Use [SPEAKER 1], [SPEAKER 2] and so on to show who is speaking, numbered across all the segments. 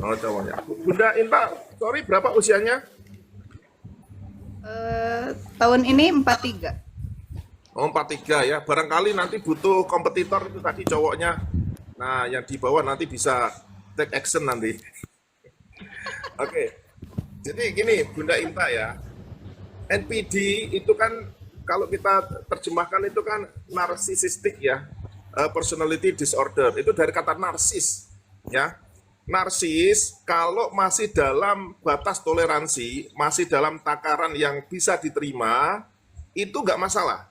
[SPEAKER 1] Oh, cowoknya. Bunda Inta, sorry berapa usianya?
[SPEAKER 2] Tahun ini 43.
[SPEAKER 1] Oh, 43 ya. Barangkali nanti butuh kompetitor itu tadi cowoknya. Nah, yang di bawah nanti bisa take action nanti. Oke. Jadi gini, Bunda Inta ya. NPD itu kan kalau kita terjemahkan itu kan narcissistic ya. Personality disorder. Itu dari kata narsis ya. Narsis kalau masih dalam batas toleransi, masih dalam takaran yang bisa diterima, itu nggak masalah.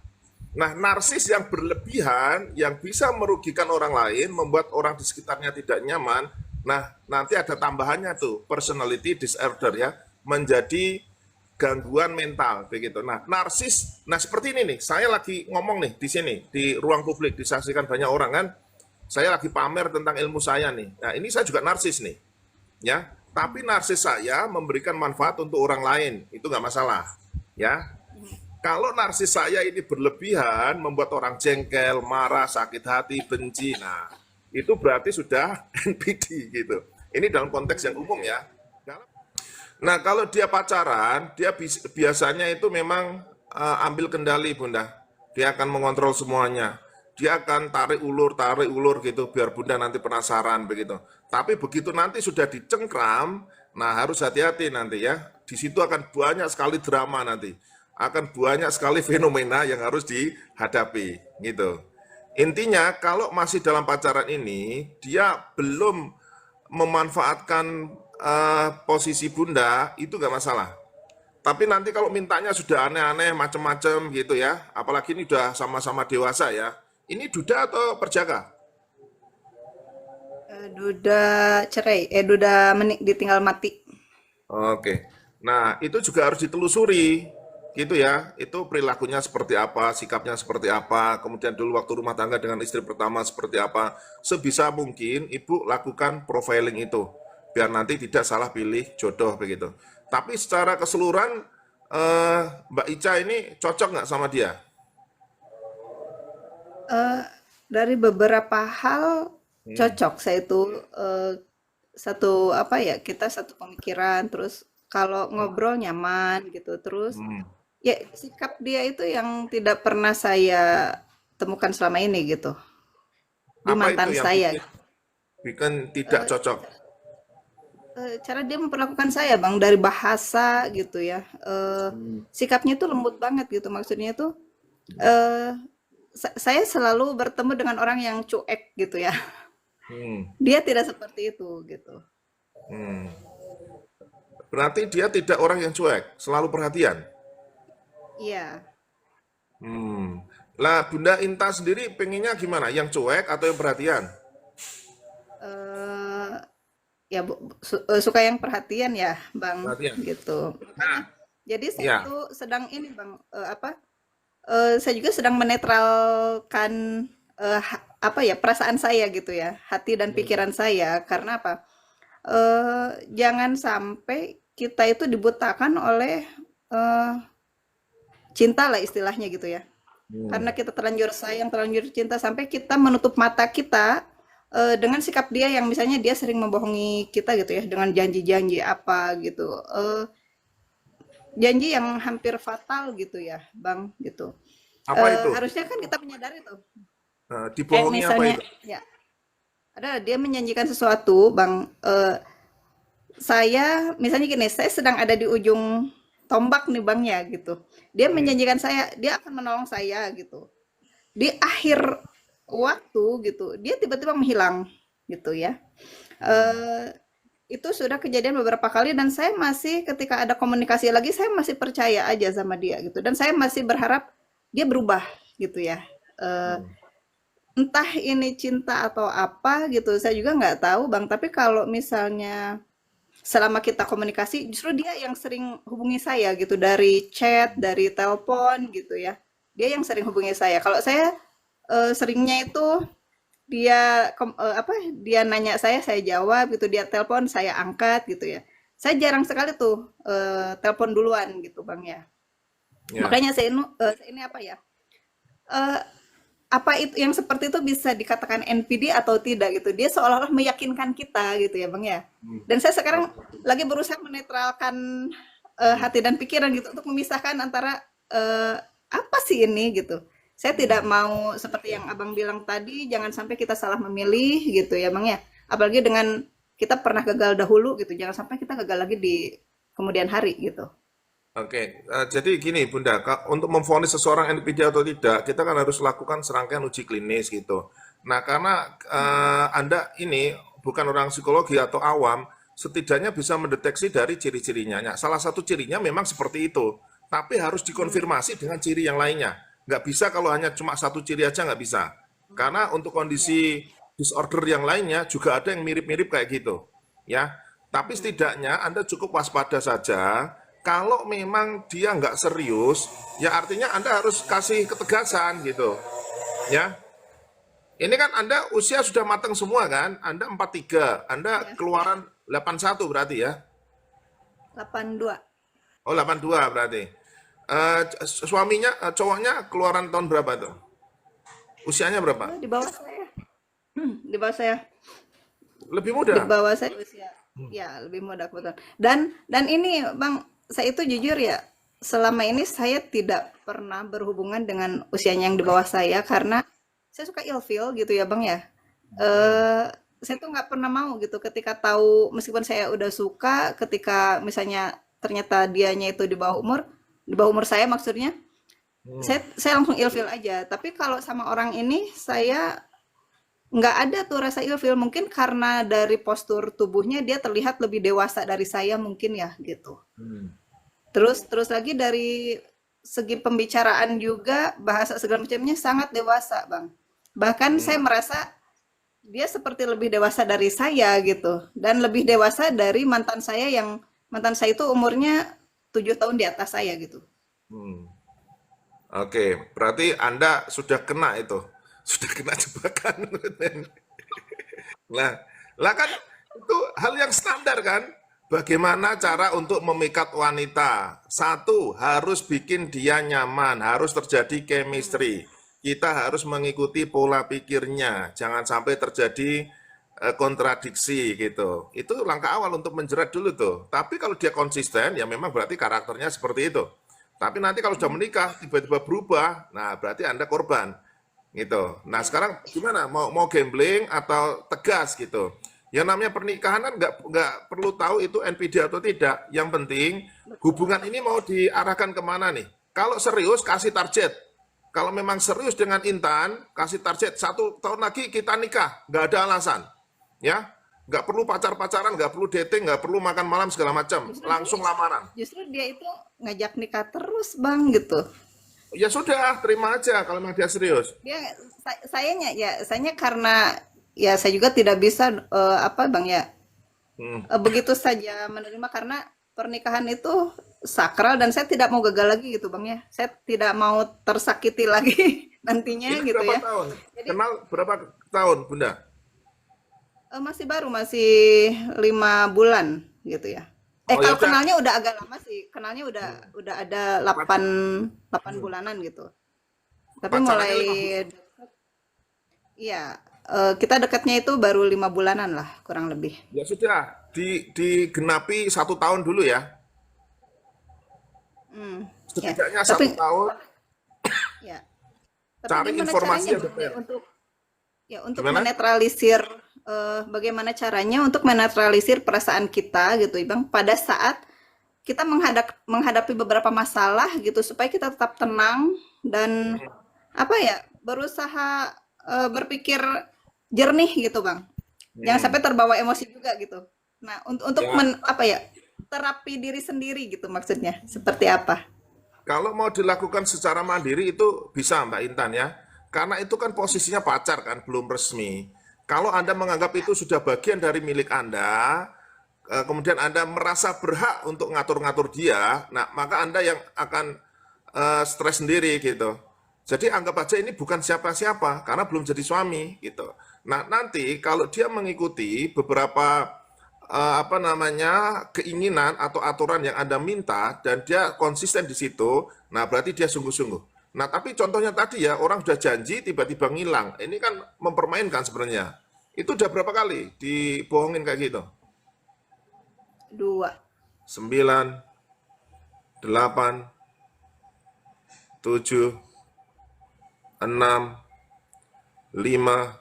[SPEAKER 1] Nah, narsis yang berlebihan, yang bisa merugikan orang lain, membuat orang di sekitarnya tidak nyaman, nah nanti ada tambahannya tuh, personality disorder ya, menjadi gangguan mental begitu. Nah, narsis, nah seperti ini nih, saya lagi ngomong nih di sini, di ruang publik, disaksikan banyak orang kan, saya lagi pamer tentang ilmu saya nih. Nah, ini saya juga narsis nih, ya. Tapi narsis saya memberikan manfaat untuk orang lain, itu nggak masalah, ya. Kalau narsis saya ini berlebihan, membuat orang jengkel, marah, sakit hati, benci, nah itu berarti sudah NPD gitu. Ini dalam konteks yang umum ya. Nah kalau dia pacaran, dia biasanya itu memang ambil kendali bunda. Dia akan mengontrol semuanya. Dia akan tarik ulur gitu, biar bunda nanti penasaran begitu. Tapi begitu nanti sudah dicengkram, nah harus hati-hati nanti ya. Di situ akan banyak sekali drama nanti, akan banyak sekali fenomena yang harus dihadapi gitu. Intinya kalau masih dalam pacaran ini dia belum memanfaatkan posisi bunda itu nggak masalah. Tapi nanti kalau mintanya sudah aneh-aneh macam-macam gitu ya, apalagi ini udah sama-sama dewasa ya. Ini duda atau perjaka?
[SPEAKER 2] Duda cerai, duda ditinggal mati.
[SPEAKER 1] Oke. Nah, itu juga harus ditelusuri gitu ya. Itu perilakunya seperti apa, sikapnya seperti apa, kemudian dulu waktu rumah tangga dengan istri pertama seperti apa. Sebisa mungkin Ibu lakukan profiling itu biar nanti tidak salah pilih jodoh begitu. Tapi secara keseluruhan Mbak Ica ini cocok nggak sama dia?
[SPEAKER 2] Eh, dari beberapa hal
[SPEAKER 1] Hmm.
[SPEAKER 2] cocok saya itu, satu apa ya, kita satu pemikiran, terus kalau ngobrol nyaman gitu, terus
[SPEAKER 1] Hmm.
[SPEAKER 2] ya sikap dia itu yang tidak pernah saya temukan selama ini gitu di
[SPEAKER 1] Apa itu
[SPEAKER 2] mantan
[SPEAKER 1] yang
[SPEAKER 2] saya.
[SPEAKER 1] bikin bikin tidak
[SPEAKER 2] Eh,
[SPEAKER 1] cocok?
[SPEAKER 2] cara dia memperlakukan saya bang, dari bahasa gitu ya,
[SPEAKER 1] Hmm.
[SPEAKER 2] sikapnya itu lembut banget gitu, maksudnya tuh eh, saya selalu bertemu dengan orang yang cuek gitu ya.
[SPEAKER 1] Hmm.
[SPEAKER 2] Dia tidak seperti itu gitu.
[SPEAKER 1] Hmm. Berarti dia tidak orang yang cuek, selalu perhatian.
[SPEAKER 2] Iya.
[SPEAKER 1] Hmm. Lah Bunda Inta sendiri pengennya gimana? Yang cuek atau yang perhatian?
[SPEAKER 2] eh ya suka yang perhatian ya bang
[SPEAKER 1] Perhatian.
[SPEAKER 2] gitu, makanya jadi saya
[SPEAKER 1] Iya.
[SPEAKER 2] tuh sedang ini bang, saya juga sedang menetralkan apa ya, perasaan saya gitu ya, hati dan
[SPEAKER 1] Hmm.
[SPEAKER 2] pikiran saya, karena apa, jangan sampai kita itu dibutakan oleh eh, cinta lah istilahnya gitu ya.
[SPEAKER 1] Hmm.
[SPEAKER 2] Karena kita terlanjur sayang, terlanjur cinta, sampai kita menutup mata kita dengan sikap dia yang misalnya dia sering membohongi kita gitu ya, dengan janji-janji apa gitu. Janji yang hampir fatal gitu ya, Bang, gitu.
[SPEAKER 1] Apa itu?
[SPEAKER 2] Harusnya kan kita menyadari tuh. Kayak
[SPEAKER 1] Dibohongi apa
[SPEAKER 2] misalnya
[SPEAKER 1] itu?
[SPEAKER 2] ya, ada dia menjanjikan sesuatu, Bang, saya misalnya gini, saya sedang ada di ujung tombak nih Bang ya gitu. Dia
[SPEAKER 1] Hmm.
[SPEAKER 2] menjanjikan saya, dia akan menolong saya gitu. Di akhir waktu gitu, dia tiba-tiba menghilang gitu ya. Eh, itu sudah kejadian beberapa kali, dan saya masih, ketika ada komunikasi lagi, saya masih percaya aja sama dia gitu, dan saya masih berharap dia berubah gitu ya. Eh,
[SPEAKER 1] Hmm.
[SPEAKER 2] entah ini cinta atau apa gitu, saya juga nggak tahu Bang. Tapi kalau misalnya selama kita komunikasi, justru dia yang sering hubungi saya gitu, dari chat, dari telepon gitu ya. Dia yang sering hubungi saya. Kalau saya seringnya itu apa, dia nanya saya jawab gitu, dia telepon saya angkat gitu ya. Saya jarang sekali tuh telepon duluan gitu Bang ya.
[SPEAKER 1] Ya.
[SPEAKER 2] Makanya saya ini apa ya, apa itu yang seperti itu bisa dikatakan NPD atau tidak gitu. Dia seolah-olah meyakinkan kita gitu ya Bang ya.
[SPEAKER 1] Hmm.
[SPEAKER 2] Dan saya sekarang lagi berusaha menetralkan hati dan pikiran gitu untuk memisahkan antara apa sih ini gitu. Saya tidak mau seperti yang Abang bilang tadi, jangan sampai kita salah memilih gitu ya Bang ya. Apalagi dengan kita pernah gagal dahulu gitu, jangan sampai kita gagal lagi di kemudian hari gitu.
[SPEAKER 1] Oke, jadi gini Bunda, untuk memvonis seseorang NPD atau tidak, kita kan harus lakukan serangkaian uji klinis gitu. Nah, karena Anda ini bukan orang psikologi atau awam, setidaknya bisa mendeteksi dari ciri-cirinya. Nah, salah satu cirinya memang seperti itu, tapi harus dikonfirmasi dengan ciri yang lainnya. Nggak bisa kalau hanya cuma satu ciri aja nggak bisa. Karena untuk
[SPEAKER 2] Ya.
[SPEAKER 1] kondisi disorder yang lainnya juga ada yang mirip-mirip kayak gitu. Ya, tapi setidaknya Anda cukup waspada saja. Kalau memang dia nggak serius, ya artinya Anda harus kasih ketegasan gitu. Ya, ini kan Anda usia sudah matang semua kan? Anda 43, Anda
[SPEAKER 2] Ya,
[SPEAKER 1] keluaran 81 berarti ya?
[SPEAKER 2] 82.
[SPEAKER 1] Oh 82 berarti. Suaminya, cowoknya keluaran tahun berapa tuh? Usianya berapa?
[SPEAKER 2] Di bawah saya. Di bawah saya.
[SPEAKER 1] Lebih
[SPEAKER 2] Di
[SPEAKER 1] muda?
[SPEAKER 2] bawah saya usia. Ya, lebih muda kebetulan. Dan ini Bang, saya itu jujur ya, selama ini saya tidak pernah berhubungan dengan usianya yang di bawah saya karena saya suka ilfeel gitu ya Bang ya. eh saya tuh nggak pernah mau gitu ketika tahu meskipun saya udah suka ketika misalnya ternyata dianya itu di bawah umur saya maksudnya,
[SPEAKER 1] Hmm.
[SPEAKER 2] saya langsung ilfeel aja. Tapi kalau sama orang ini saya nggak ada tuh rasa ilfeel, mungkin karena dari postur tubuhnya dia terlihat lebih dewasa dari saya mungkin ya gitu.
[SPEAKER 1] Hmm.
[SPEAKER 2] Terus lagi dari segi pembicaraan juga bahasa segala macamnya sangat dewasa, Bang. Bahkan
[SPEAKER 1] Hmm.
[SPEAKER 2] saya merasa dia seperti lebih dewasa dari saya gitu dan lebih dewasa dari mantan saya itu umurnya 7 tahun di atas saya gitu.
[SPEAKER 1] Hmm. Oke, berarti Anda sudah kena itu, sudah kena jebakan. Nah, lah kan itu hal yang standar kan? Bagaimana cara untuk memikat wanita? Satu, harus bikin dia nyaman, harus terjadi chemistry. Kita harus mengikuti pola pikirnya, jangan sampai terjadi kontradiksi gitu. Itu langkah awal untuk menjerat dulu tuh. Tapi kalau dia konsisten, ya memang berarti karakternya seperti itu. Tapi nanti kalau sudah menikah, tiba-tiba berubah, nah berarti Anda korban gitu. Nah
[SPEAKER 2] Ya.
[SPEAKER 1] sekarang gimana? Mau gambling atau tegas gitu? Yang namanya pernikahan kan nggak perlu tahu itu NPD atau tidak. Yang penting hubungan ini mau diarahkan kemana nih? Kalau serius kasih target. Kalau memang serius dengan Intan, kasih target 1 tahun lagi kita nikah, nggak ada alasan, ya. Nggak perlu pacar-pacaran, nggak perlu dating, nggak perlu makan malam segala macam,
[SPEAKER 2] Justru
[SPEAKER 1] langsung lamaran.
[SPEAKER 2] justru dia itu ngajak nikah terus, Bang, gitu.
[SPEAKER 1] Ya sudah, terima aja kalau memang dia serius.
[SPEAKER 2] Dia sayanya karena ya saya juga tidak bisa apa Bang ya
[SPEAKER 1] Hmm.
[SPEAKER 2] begitu saja menerima karena pernikahan itu sakral dan saya tidak mau gagal lagi gitu Bang ya. Saya tidak mau tersakiti lagi nantinya
[SPEAKER 1] Ini
[SPEAKER 2] gitu
[SPEAKER 1] berapa
[SPEAKER 2] ya.
[SPEAKER 1] tahun?
[SPEAKER 2] Jadi
[SPEAKER 1] Kenal berapa tahun, Bunda?
[SPEAKER 2] masih baru masih 5 bulan gitu ya.
[SPEAKER 1] Oh ya
[SPEAKER 2] Kalau
[SPEAKER 1] udah,
[SPEAKER 2] kenalnya udah agak lama sih. Kenalnya udah ada
[SPEAKER 1] pac-
[SPEAKER 2] 8
[SPEAKER 1] hmm,
[SPEAKER 2] bulanan gitu. Tapi mulai
[SPEAKER 1] pacarannya 5 bulan.
[SPEAKER 2] iya kita dekatnya itu baru 5 bulanan lah kurang lebih.
[SPEAKER 1] Ya sudah, digenapi 1 tahun dulu ya.
[SPEAKER 2] Hmm, ya.
[SPEAKER 1] Setidaknya
[SPEAKER 2] Tapi
[SPEAKER 1] 1 tahun,
[SPEAKER 2] ya, tapi
[SPEAKER 1] cari
[SPEAKER 2] gimana
[SPEAKER 1] informasi
[SPEAKER 2] caranya
[SPEAKER 1] yang
[SPEAKER 2] Bang ya
[SPEAKER 1] detail.
[SPEAKER 2] untuk
[SPEAKER 1] Gimana?
[SPEAKER 2] menetralisir bagaimana caranya untuk menetralisir perasaan kita gitu, Bang, pada saat kita menghadapi beberapa masalah gitu supaya kita tetap tenang dan apa ya, berusaha berpikir jernih gitu, Bang. Jangan
[SPEAKER 1] Hmm.
[SPEAKER 2] sampai terbawa emosi juga gitu. Nah, untuk
[SPEAKER 1] Ya,
[SPEAKER 2] apa ya, terapi diri sendiri gitu maksudnya. Seperti apa?
[SPEAKER 1] kalau mau dilakukan secara mandiri itu bisa Mbak Intan ya. Karena itu kan posisinya pacar kan, belum resmi. Kalau Anda menganggap itu sudah bagian dari milik Anda, kemudian Anda merasa berhak untuk ngatur-ngatur dia, nah maka Anda yang akan stres sendiri gitu. Jadi anggap aja ini bukan siapa-siapa karena belum jadi suami gitu. Nah, nanti kalau dia mengikuti beberapa apa namanya keinginan atau aturan yang Anda minta dan dia konsisten di situ, nah berarti dia sungguh-sungguh. Nah, tapi contohnya tadi ya, orang sudah janji tiba-tiba ngilang. Ini kan mempermainkan sebenarnya. Itu udah berapa kali dibohongin kayak gitu?
[SPEAKER 2] 2.
[SPEAKER 1] 9, 8, 7, 6, 5,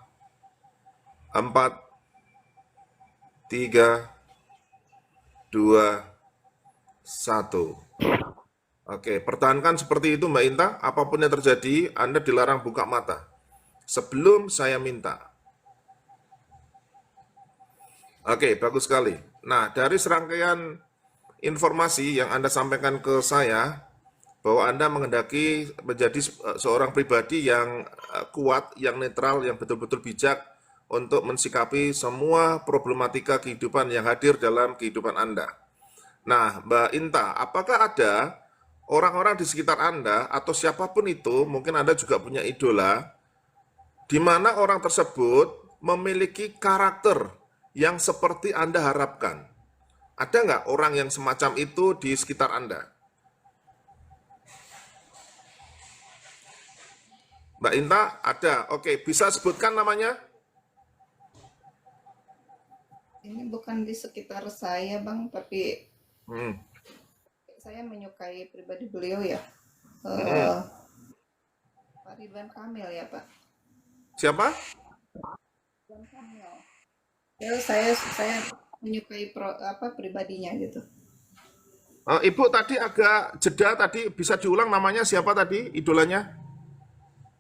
[SPEAKER 1] 4, 3, 2, 1. Oke, pertahankan seperti itu Mbak Inta. Apapun yang terjadi, Anda dilarang buka mata sebelum saya minta. Oke, bagus sekali. Nah, dari serangkaian informasi yang Anda sampaikan ke saya, bahwa Anda menghendaki menjadi seorang pribadi yang kuat, yang netral, yang betul-betul bijak untuk mensikapi semua problematika kehidupan yang hadir dalam kehidupan Anda. Nah, Mbak Inta, apakah ada orang-orang di sekitar Anda atau siapapun itu, mungkin Anda juga punya idola, di mana orang tersebut memiliki karakter yang seperti Anda harapkan? Ada nggak orang yang semacam itu di sekitar Anda? Mbak Inta, ada. Oke, bisa sebutkan namanya?
[SPEAKER 2] Ini bukan di sekitar saya, Bang, tapi
[SPEAKER 1] Hmm.
[SPEAKER 2] saya menyukai pribadi beliau ya.
[SPEAKER 1] Hmm.
[SPEAKER 2] Eh, Pak Ridwan Kamil ya, Pak.
[SPEAKER 1] Siapa?
[SPEAKER 2] Ridwan Kamil. Ya, saya menyukai pribadinya gitu.
[SPEAKER 1] Ibu tadi agak jeda tadi, bisa diulang namanya siapa tadi idolanya?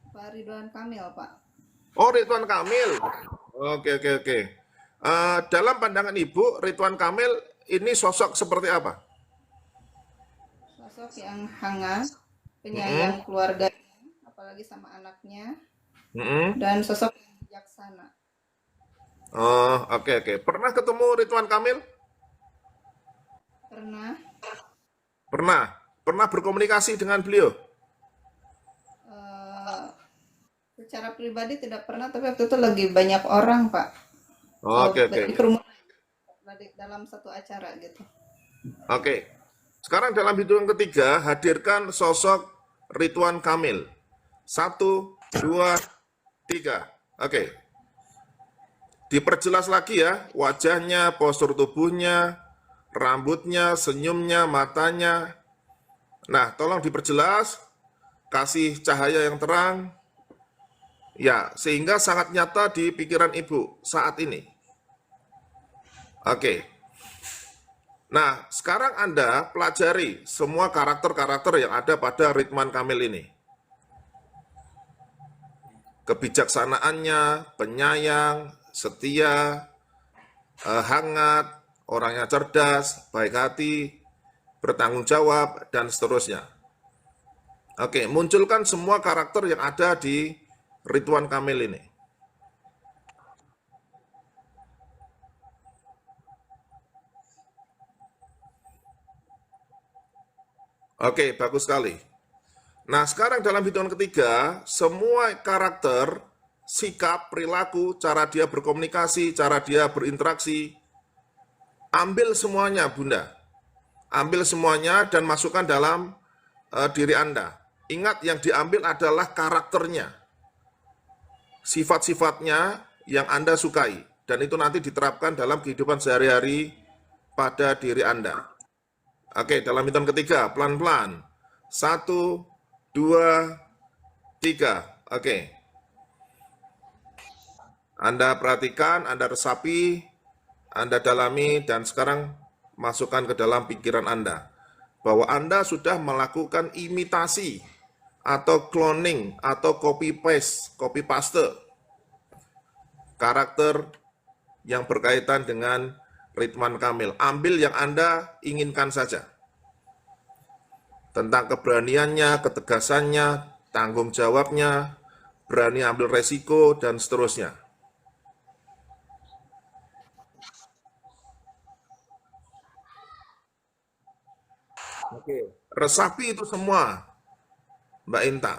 [SPEAKER 2] Pak Ridwan Kamil, Pak.
[SPEAKER 1] Oh, Ridwan Kamil. Oke, oke, oke. Dalam pandangan Ibu, Ridwan Kamil ini sosok seperti apa?
[SPEAKER 2] Sosok yang hangat,
[SPEAKER 1] Hmm.
[SPEAKER 2] penyayang keluarga, apalagi sama anaknya,
[SPEAKER 1] Hmm.
[SPEAKER 2] dan sosok yang bijaksana.
[SPEAKER 1] Oh, oke, oke. Pernah ketemu Ridwan Kamil?
[SPEAKER 2] Pernah
[SPEAKER 1] Pernah. Pernah berkomunikasi dengan beliau?
[SPEAKER 2] eh, secara pribadi tidak pernah, tapi waktu itu lagi banyak orang, Pak.
[SPEAKER 1] Oke, oke,
[SPEAKER 2] Di
[SPEAKER 1] oke.
[SPEAKER 2] kerumunan dalam satu acara gitu.
[SPEAKER 1] Oke. Sekarang dalam hitungan ketiga, hadirkan sosok Ridwan Kamil. 1, 2, 3. Oke. Diperjelas lagi ya, wajahnya, postur tubuhnya, rambutnya, senyumnya, matanya. Nah, tolong diperjelas, kasih cahaya yang terang, ya, sehingga sangat nyata di pikiran Ibu saat ini. Oke. Nah, sekarang Anda pelajari semua karakter-karakter yang ada pada Ridwan Kamil ini. Kebijaksanaannya, penyayang, setia, hangat, orangnya cerdas, baik hati, bertanggung jawab, dan seterusnya. Oke, munculkan semua karakter yang ada di Ridwan Kamil ini. Oke, bagus sekali. Nah, sekarang dalam hitungan ketiga, semua karakter, sikap, perilaku, cara dia berkomunikasi, cara dia berinteraksi, ambil semuanya, Bunda. Ambil semuanya dan masukkan dalam diri Anda. Ingat, yang diambil adalah karakternya, sifat-sifatnya yang Anda sukai. Dan itu nanti diterapkan dalam kehidupan sehari-hari pada diri Anda. Oke, dalam hitungan ketiga, pelan-pelan. 1, 2, 3. Oke. Anda perhatikan, Anda resapi, Anda dalami, dan sekarang masukkan ke dalam pikiran Anda. Bahwa Anda sudah melakukan imitasi, atau cloning, atau copy paste, karakter yang berkaitan dengan Ridwan Kamil. Ambil yang Anda inginkan saja. Tentang keberaniannya, ketegasannya, tanggung jawabnya, berani ambil resiko, dan seterusnya. Oke. Resapi itu semua, Mbak Inta.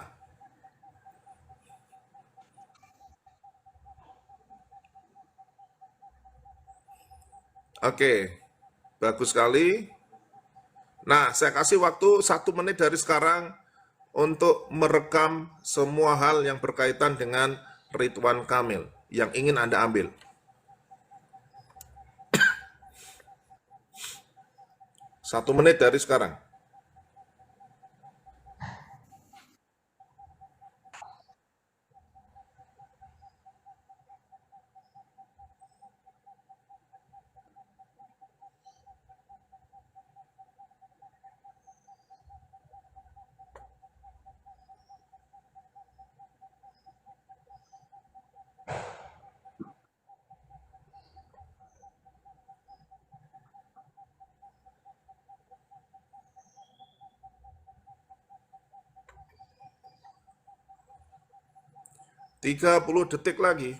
[SPEAKER 1] Oke, bagus sekali. Nah, saya kasih waktu 1 menit dari sekarang untuk merekam semua hal yang berkaitan dengan Ridwan Kamil yang ingin Anda ambil. 1 menit dari sekarang. Tiga 30 detik lagi.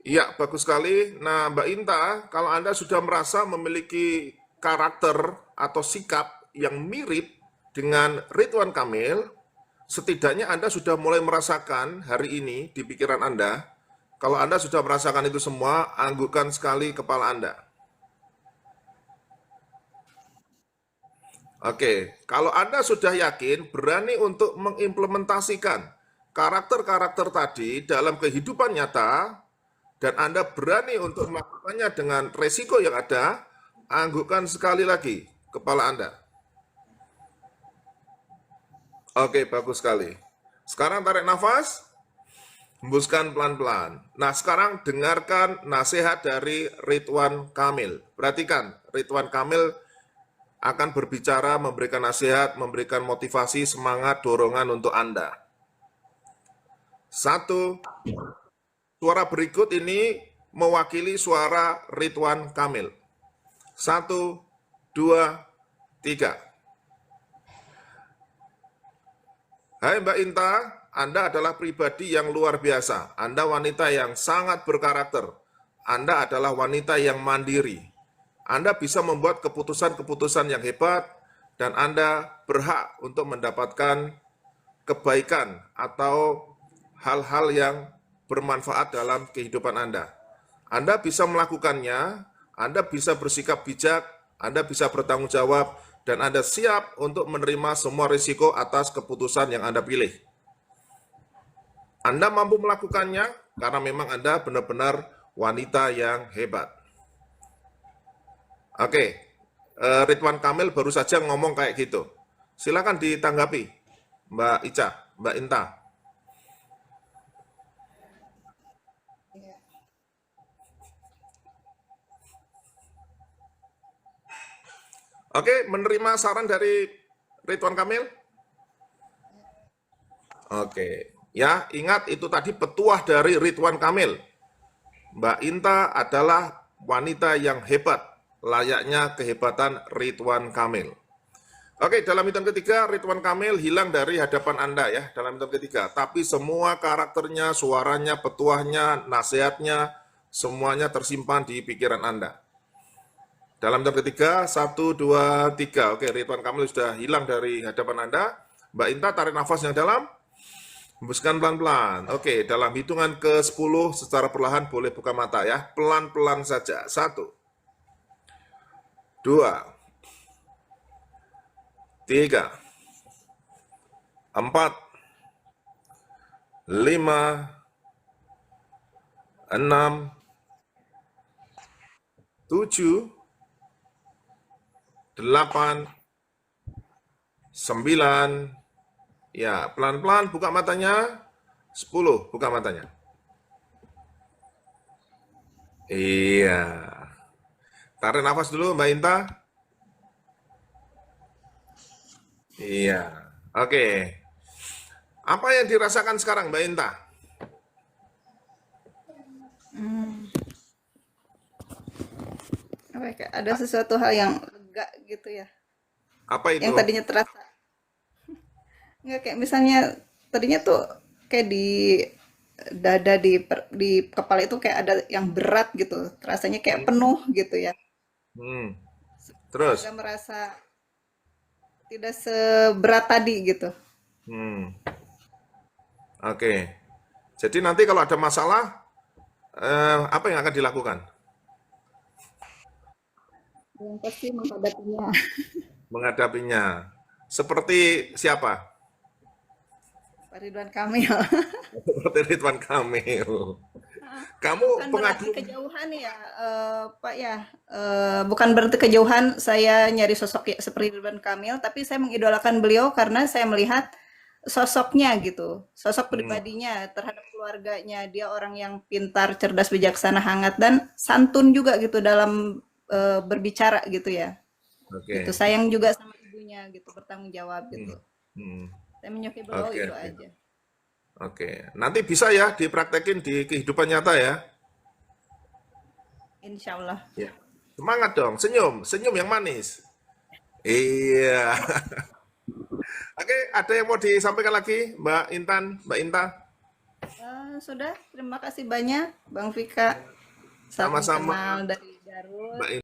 [SPEAKER 1] Iya, bagus sekali. Nah, Mbak Inta, kalau Anda sudah merasa memiliki karakter atau sikap yang mirip dengan Ridwan Kamil, setidaknya Anda sudah mulai merasakan hari ini di pikiran Anda. Kalau Anda sudah merasakan itu semua, anggukkan sekali kepala Anda. Oke, kalau Anda sudah yakin, berani untuk mengimplementasikan karakter-karakter tadi dalam kehidupan nyata, dan Anda berani untuk melakukannya dengan resiko yang ada, anggukkan sekali lagi kepala Anda. Oke, bagus sekali. Sekarang tarik nafas, hembuskan pelan-pelan. Nah, sekarang dengarkan nasihat dari Ridwan Kamil. Perhatikan, Ridwan Kamil akan berbicara, memberikan nasihat, memberikan motivasi, semangat, dorongan untuk Anda. Satu, suara berikut ini mewakili suara Ridwan Kamil. 1, 2, 3. Hai Mbak Inta, Anda adalah pribadi yang luar biasa. Anda wanita yang sangat berkarakter. Anda adalah wanita yang mandiri. Anda bisa membuat keputusan-keputusan yang hebat, dan Anda berhak untuk mendapatkan kebaikan atau hal-hal yang bermanfaat dalam kehidupan Anda. Anda bisa melakukannya, Anda bisa bersikap bijak, Anda bisa bertanggung jawab, dan Anda siap untuk menerima semua risiko atas keputusan yang Anda pilih. Anda mampu melakukannya karena memang Anda benar-benar wanita yang hebat. Oke, Ridwan Kamil baru saja ngomong kayak gitu. Silakan ditanggapi, Mbak Ica, Mbak Inta. Oke, menerima saran dari Ridwan Kamil? Oke, ya ingat itu tadi petuah dari Ridwan Kamil. Mbak Inta adalah wanita yang hebat, layaknya kehebatan Ridwan Kamil. Oke, dalam hitungan ketiga, Ridwan Kamil hilang dari hadapan Anda ya, dalam hitungan ketiga. Tapi semua karakternya, suaranya, petuahnya, nasihatnya, semuanya tersimpan di pikiran Anda. Dalam hitungan ketiga, 1, 2, 3. Oke, Ridwan Kamil sudah hilang dari hadapan Anda. Mbak Inta, tarik nafas yang dalam. Hembuskan pelan-pelan. Oke, dalam hitungan ke-10 secara perlahan boleh buka mata ya. Pelan-pelan saja. 1, 2, 3, 4, 5, 6, 7, 8, 9. Ya, pelan-pelan buka matanya. 10, buka matanya. Iya. Tarik nafas dulu Mbak Inta. Iya. Oke. Apa yang dirasakan sekarang Mbak Inta?
[SPEAKER 2] Apa ya, kayak ada sesuatu hal yang lega gitu ya.
[SPEAKER 1] Apa
[SPEAKER 2] Yang
[SPEAKER 1] itu?
[SPEAKER 2] tadinya terasa nggak, kayak misalnya tadinya tuh kayak dada di kepala itu kayak ada yang berat gitu, rasanya kayak
[SPEAKER 1] Hmm.
[SPEAKER 2] penuh gitu ya.
[SPEAKER 1] Hmm. Terus?
[SPEAKER 2] Agak merasa tidak seberat tadi gitu.
[SPEAKER 1] Hmm. Oke. Jadi nanti kalau ada masalah, apa yang akan dilakukan?
[SPEAKER 2] Yang pasti menghadapinya.
[SPEAKER 1] Menghadapinya. Seperti siapa?
[SPEAKER 2] Pak Ridwan Kamil.
[SPEAKER 1] Seperti Ridwan Kamil.
[SPEAKER 2] Bukan
[SPEAKER 1] Kamu
[SPEAKER 2] berarti
[SPEAKER 1] pengadu.
[SPEAKER 2] kejauhan ya, Pak ya. Bukan berarti kejauhan saya nyari sosok ya, seperti Ridwan Kamil, tapi saya mengidolakan beliau karena saya melihat sosoknya gitu, sosok
[SPEAKER 1] Hmm.
[SPEAKER 2] pribadinya terhadap keluarganya. Dia orang yang pintar, cerdas, bijaksana, hangat, dan santun juga gitu dalam berbicara gitu ya. Gitu.
[SPEAKER 1] Oke.
[SPEAKER 2] Sayang juga sama ibunya gitu, bertanggung jawab
[SPEAKER 1] Hmm.
[SPEAKER 2] gitu.
[SPEAKER 1] Hmm.
[SPEAKER 2] Saya menyukai beliau
[SPEAKER 1] Oke,
[SPEAKER 2] itu
[SPEAKER 1] oke.
[SPEAKER 2] aja.
[SPEAKER 1] Oke. Nanti bisa ya dipraktekin di kehidupan nyata ya.
[SPEAKER 2] Insya Allah.
[SPEAKER 1] Ya. Semangat dong, senyum, senyum yang manis. Iya. Oke, ada yang mau disampaikan lagi, Mbak Intan, Mbak Inta?
[SPEAKER 2] Sudah, terima kasih banyak Bang Vika. Salam
[SPEAKER 1] Sama-sama,
[SPEAKER 2] kenal dari Garut.
[SPEAKER 1] Mbak